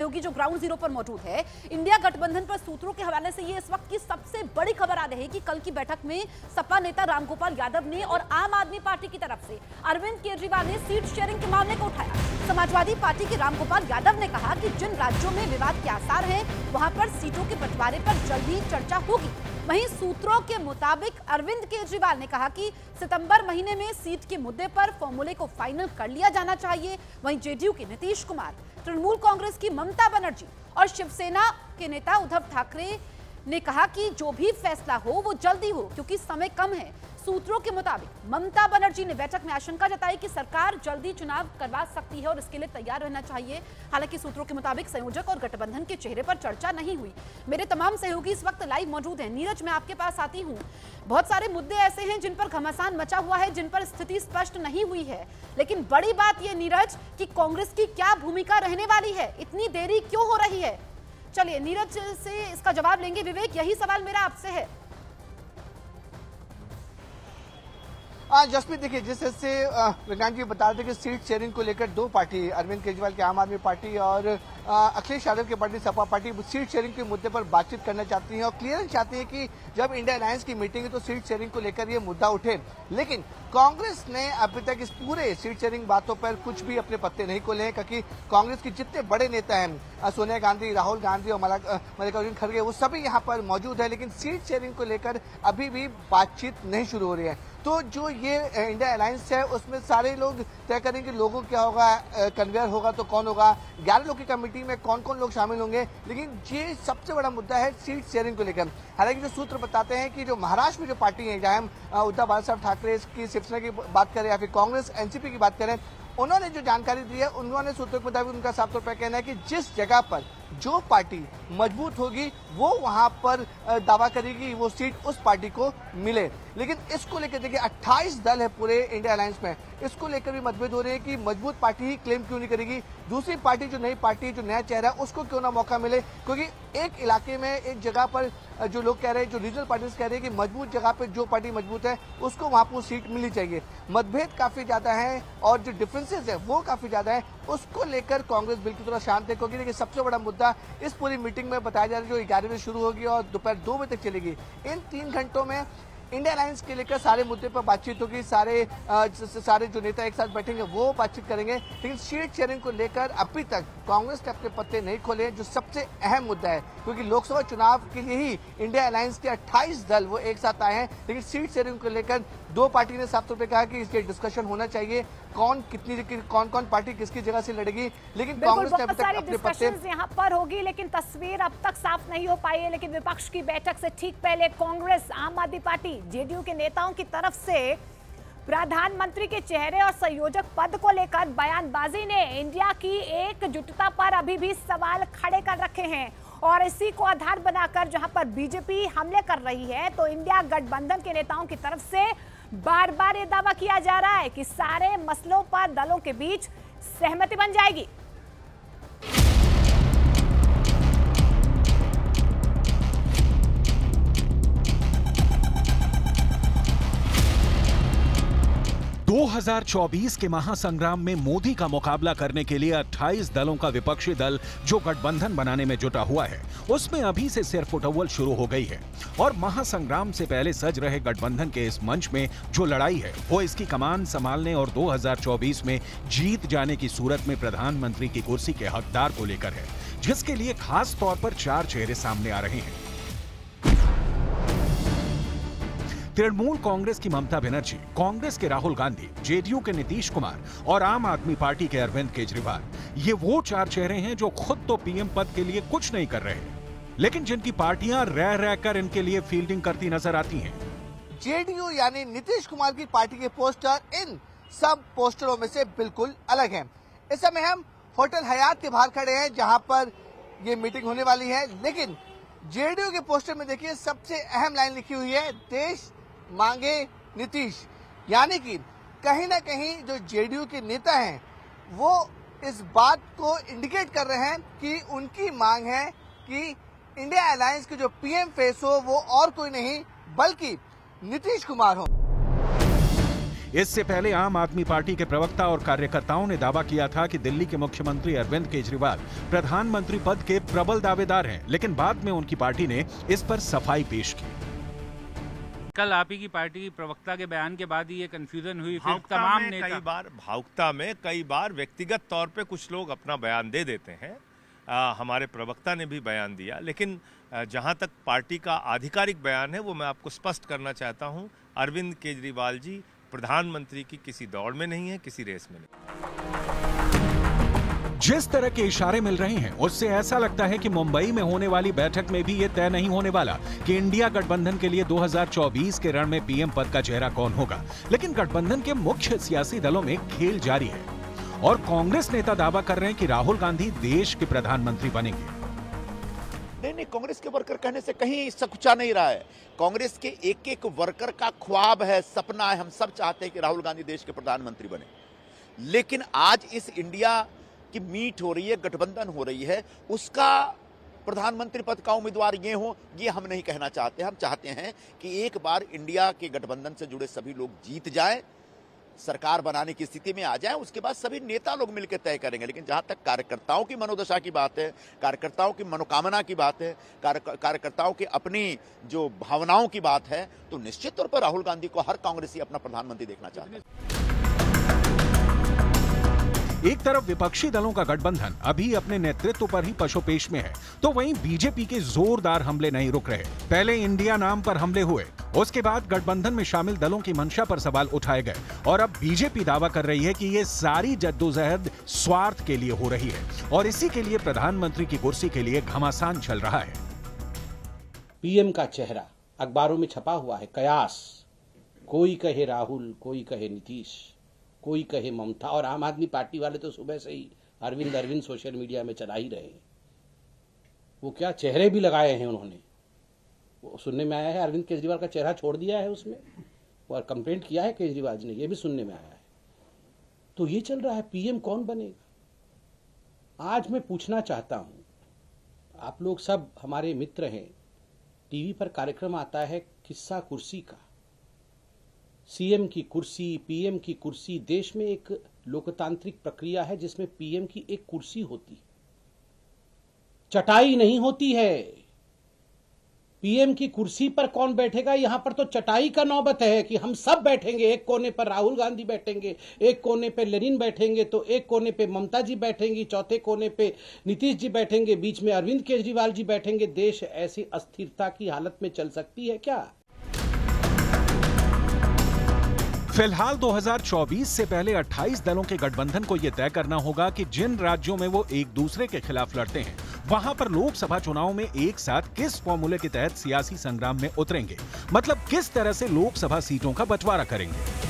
योगी जो ground zero पर मौजूद है। इंडिया गठबंधन पर सूत्रों के हवाले से ये इस वक्त की सबसे बड़ी खबर आ रही है कि कल की बैठक में सपा नेता रामगोपाल यादव ने और आम आदमी पार्टी की तरफ से अरविंद केजरीवाल ने सीट शेयरिंग के मामले को उठाया। समाजवादी पार्टी के रामगोपाल यादव ने कहा कि जिन राज्यों में विवाद के आसार हैं, वहां पर सीटों के बंटवारे पर जल्द ही चर्चा होगी। वहीं सूत्रों के मुताबिक अरविंद केजरीवाल ने कहा कि सितंबर महीने में सीट के मुद्दे पर फॉर्मूले को फाइनल कर लिया जाना चाहिए। वहीं जेडीयू के नीतीश कुमार, तृणमूल कांग्रेस की ममता बनर्जी और शिवसेना के नेता उद्धव ठाकरे ने कहा कि जो भी फैसला हो वो जल्दी हो क्योंकि समय कम है। सूत्रों के मुताबिक ममता बनर्जी ने बैठक में आशंका जताई कि सरकार जल्दी चुनाव करवा सकती है और इसके लिए तैयार रहना चाहिए। हालांकि सूत्रों के मुताबिक संयोजक और गठबंधन के चेहरे पर चर्चा नहीं हुई। मेरे तमाम सहयोगी इस वक्त लाइव मौजूद हैं। नीरज, मैं आपके पास आती हूं। बहुत सारे मुद्दे ऐसे हैं जिन पर घमासान मचा हुआ है, जिन पर स्थिति स्पष्ट नहीं हुई है, लेकिन बड़ी बात यह नीरज कि कांग्रेस की क्या भूमिका रहने वाली है, इतनी देरी क्यों हो रही है? चलिए नीरज से इसका जवाब लेंगे। विवेक, यही सवाल मेरा आपसे है। जसप्रीत, देखिए जिस तरह से विज्ञान जी बता रहे थे कि सीट शेयरिंग को लेकर दो पार्टी, अरविंद केजरीवाल की आम आदमी पार्टी और अखिलेश यादव की party Sapa party seat sharing के मुद्दे पर बातचीत करना चाहती हैं और क्लियरेंस चाहती है कि जब इंडिया अलायंस की मीटिंग है तो सीट शेयरिंग को लेकर ये मुद्दा उठे। लेकिन कांग्रेस ने अभी तक इस पूरे सीट शेयरिंग बातों पर कुछ भी अपने पत्ते नहीं खोले हैं, क्योंकि कांग्रेस के जितने बड़े नेता हैं, सोनिया गांधी, राहुल गांधी और मल्लिकार्जुन खड़गे, वो सभी यहाँ पर मौजूद है, लेकिन सीट शेयरिंग को लेकर अभी भी बातचीत नहीं शुरू हो रही है। तो जो ये इंडिया अलायंस है उसमें सारे लोग तय करेंगे लोगों क्या होगा, कन्वेयर होगा तो कौन होगा, 11 लोगों की कमेटी में कौन कौन लोग शामिल होंगे। लेकिन ये सबसे बड़ा मुद्दा है सीट शेयरिंग को लेकर। हालांकि जो सूत्र बताते हैं कि जो महाराष्ट्र में जो पार्टी है, चाहे हम उद्धव बाला ठाकरे की, शिवसेना की बात करें या फिर कांग्रेस एनसीपी की बात करें, उन्होंने जो जानकारी दी है, उन्होंने सूत्रों के मुताबिक उनका साफ तौर पर कहना है कि जिस जगह पर जो पार्टी मजबूत होगी वो वहां पर दावा करेगी वो सीट उस पार्टी को मिले। लेकिन इसको लेकर देखिए 28 दल है पूरे इंडिया अलायंस में, इसको लेकर भी मतभेद हो रहे हैं कि मजबूत पार्टी ही क्लेम क्यों नहीं करेगी, दूसरी पार्टी जो नई पार्टी जो नया चेहरा है उसको क्यों ना मौका मिले। क्योंकि एक इलाके में एक जगह पर जो लोग कह रहे हैं, जो रीजनल पार्टीज कह रहे हैं कि मजबूत जगह पे जो पार्टी मजबूत है उसको वहां पर सीट मिलनी चाहिए। मतभेद काफी ज्यादा है और जो डिफरेंसेज है वो काफी ज्यादा है। उसको लेकर कांग्रेस बिल्कुल थोड़ा शांत है, क्योंकि देखिए सबसे बड़ा मुद्दा इस पूरी मीटिंग में बताया जा रहा है जो 11 बजे शुरू होगी और दोपहर 2 बजे तक चलेगी। इन 3 घंटों में इंडिया अलायंस के लेकर सारे मुद्दे पर बातचीत होगी, सारे जो नेता एक साथ बैठेंगे वो बातचीत करेंगे। लेकिन सीट शेयरिंग को लेकर अभी तक कांग्रेस ने अपने पत्ते नहीं खोले, जो सबसे अहम मुद्दा है, क्योंकि लोकसभा चुनाव के लिए ही इंडिया अलायंस के 28 दल वो एक साथ आए हैं। लेकिन सीट शेयरिंग को लेकर दो पार्टी ने साफ तौर पर कहा कि इसके डिस्कशन होना चाहिए, कौन कौन पार्टी किसकी जगह से लड़ेगी। लेकिन कांग्रेस ने अभी तक अपने पत्ते यहाँ पर होगी, लेकिन तस्वीर अब तक साफ नहीं हो पाई है। लेकिन विपक्ष की बैठक से ठीक पहले कांग्रेस, आम आदमी पार्टी, जेडीयू के नेताओं की तरफ से प्रधानमंत्री के चेहरे और संयोजक पद को लेकर बयानबाजी ने इंडिया की एकजुटता पर अभी भी सवाल खड़े कर रखे हैं। और इसी को आधार बनाकर जहां पर बीजेपी हमले कर रही है, तो इंडिया गठबंधन के नेताओं की तरफ से बार बार ये दावा किया जा रहा है कि सारे मसलों पर दलों के बीच सहमति बन जाएगी। दो 2024 के महासंग्राम में मोदी का मुकाबला करने के लिए 28 दलों का विपक्षी दल जो गठबंधन बनाने में जुटा हुआ है, उसमें अभी से सिर्फ उठौल शुरू हो गई है। और महासंग्राम से पहले सज रहे गठबंधन के इस मंच में जो लड़ाई है वो इसकी कमान संभालने और 2024 में जीत जाने की सूरत में प्रधानमंत्री की कुर्सी के हकदार को लेकर है, जिसके लिए खास तौर पर 4 चेहरे सामने आ रहे हैं। तृणमूल कांग्रेस की ममता बनर्जी, कांग्रेस के राहुल गांधी, जेडीयू के नीतीश कुमार और आम आदमी पार्टी के अरविंद केजरीवाल, ये वो 4 चेहरे हैं जो खुद तो पीएम पद के लिए कुछ नहीं कर रहे, लेकिन जिनकी पार्टियां रह रहकर इनके लिए फील्डिंग करती नजर आती हैं। जेडीयू यानी नीतीश कुमार की पार्टी के पोस्टर इन सब पोस्टरों में से बिल्कुल अलग हैं। इस समय हम होटल हयात के बाहर खड़े हैं जहां पर ये मीटिंग होने वाली है, लेकिन जेडीयू के पोस्टर में देखिए सबसे अहम लाइन लिखी हुई है, देश मांगे नीतीश। यानी कि कहीं ना कहीं जो जेडीयू के नेता हैं वो इस बात को इंडिकेट कर रहे हैं कि उनकी मांग है कि इंडिया अलायंस के जो पीएम फेस हो वो और कोई नहीं बल्कि नीतीश कुमार हो। इससे पहले आम आदमी पार्टी के प्रवक्ता और कार्यकर्ताओं ने दावा किया था कि दिल्ली के मुख्यमंत्री अरविंद केजरीवाल प्रधानमंत्री पद के प्रबल दावेदार हैं, लेकिन बाद में उनकी पार्टी ने इस पर सफाई पेश की। कल आप ही की पार्टी की प्रवक्ता के बयान के बाद ही ये कंफ्यूजन हुई, फिर तमाम नेता भावुकता में कई बार व्यक्तिगत तौर पे कुछ लोग अपना बयान दे देते हैं। हमारे प्रवक्ता ने भी बयान दिया, लेकिन जहां तक पार्टी का आधिकारिक बयान है वो मैं आपको स्पष्ट करना चाहता हूं, अरविंद केजरीवाल जी प्रधानमंत्री की किसी दौड़ में नहीं है, किसी रेस में नहीं। जिस तरह के इशारे मिल रहे हैं उससे ऐसा लगता है कि मुंबई में होने वाली बैठक में भी ये तय नहीं होने वाला कि इंडिया गठबंधन के लिए 2024 के रण में पीएम पद का चेहरा कौन होगा। लेकिन गठबंधन के मुख्य सियासी दलों में खेल जारी है और कांग्रेस नेता दावा कर रहे हैं कि राहुल गांधी देश के प्रधानमंत्री बनेंगे। नहीं, कांग्रेस के वर्कर कहने से कहीं सकुचा नहीं रहा है। कांग्रेस के एक एक वर्कर का ख्वाब है, सपना है, हम सब चाहते हैं कि राहुल गांधी देश के प्रधानमंत्री बने। लेकिन आज इस इंडिया की मीट हो रही है, गठबंधन हो रही है, उसका प्रधानमंत्री पद का उम्मीदवार ये हो, ये हम नहीं कहना चाहते। हम चाहते हैं कि एक बार इंडिया के गठबंधन से जुड़े सभी लोग जीत जाएं, सरकार बनाने की स्थिति में आ जाएं, उसके बाद सभी नेता लोग मिलकर तय करेंगे। लेकिन जहां तक कार्यकर्ताओं की मनोदशा की बात है, कार्यकर्ताओं की मनोकामना की बात है, कार्यकर्ताओं की अपनी जो भावनाओं की बात है, तो निश्चित तौर पर राहुल गांधी को हर कांग्रेसी अपना प्रधानमंत्री देखना चाहते हैं। एक तरफ विपक्षी दलों का गठबंधन अभी अपने नेतृत्व पर ही पशुपेश में है, तो वहीं बीजेपी के जोरदार हमले नहीं रुक रहे। पहले इंडिया नाम पर हमले हुए, उसके बाद गठबंधन में शामिल दलों की मंशा पर सवाल उठाए गए और अब बीजेपी दावा कर रही है कि ये सारी जद्दोजहद स्वार्थ के लिए हो रही है और इसी के लिए प्रधानमंत्री की कुर्सी के लिए घमासान चल रहा है। पीएम का चेहरा अखबारों में छपा हुआ है, कयास, कोई कहे राहुल, कोई कहे नीतीश, कोई कहे ममता, और आम आदमी पार्टी वाले तो सुबह से ही अरविंद सोशल मीडिया में चला ही रहे हैं। वो क्या चेहरे भी लगाए हैं उन्होंने। वो सुनने में आया है अरविंद केजरीवाल का चेहरा छोड़ दिया है उसमें, और कंप्लेंट किया है केजरीवाल जी ने, ये भी सुनने में आया है। तो ये चल रहा है, पीएम कौन बनेगा। आज मैं पूछना चाहता हूं, आप लोग सब हमारे मित्र हैं, टीवी पर कार्यक्रम आता है किस्सा कुर्सी का, सीएम की कुर्सी, पीएम की कुर्सी। देश में एक लोकतांत्रिक प्रक्रिया है जिसमें पीएम की एक कुर्सी होती, चटाई नहीं होती है। पीएम की कुर्सी पर कौन बैठेगा, यहां पर तो चटाई का नौबत है कि हम सब बैठेंगे। एक कोने पर राहुल गांधी बैठेंगे, एक कोने पे लेनिन बैठेंगे, तो एक कोने पे ममता जी बैठेंगी, चौथे कोने पे नीतीश जी बैठेंगे, बीच में अरविंद केजरीवाल जी बैठेंगे। देश ऐसी अस्थिरता की हालत में चल सकती है क्या? फिलहाल 2024 से पहले 28 दलों के गठबंधन को यह तय करना होगा कि जिन राज्यों में वो एक दूसरे के खिलाफ लड़ते हैं, वहां पर लोकसभा चुनाव में एक साथ किस फॉर्मूले के तहत सियासी संग्राम में उतरेंगे, मतलब किस तरह से लोकसभा सीटों का बंटवारा करेंगे।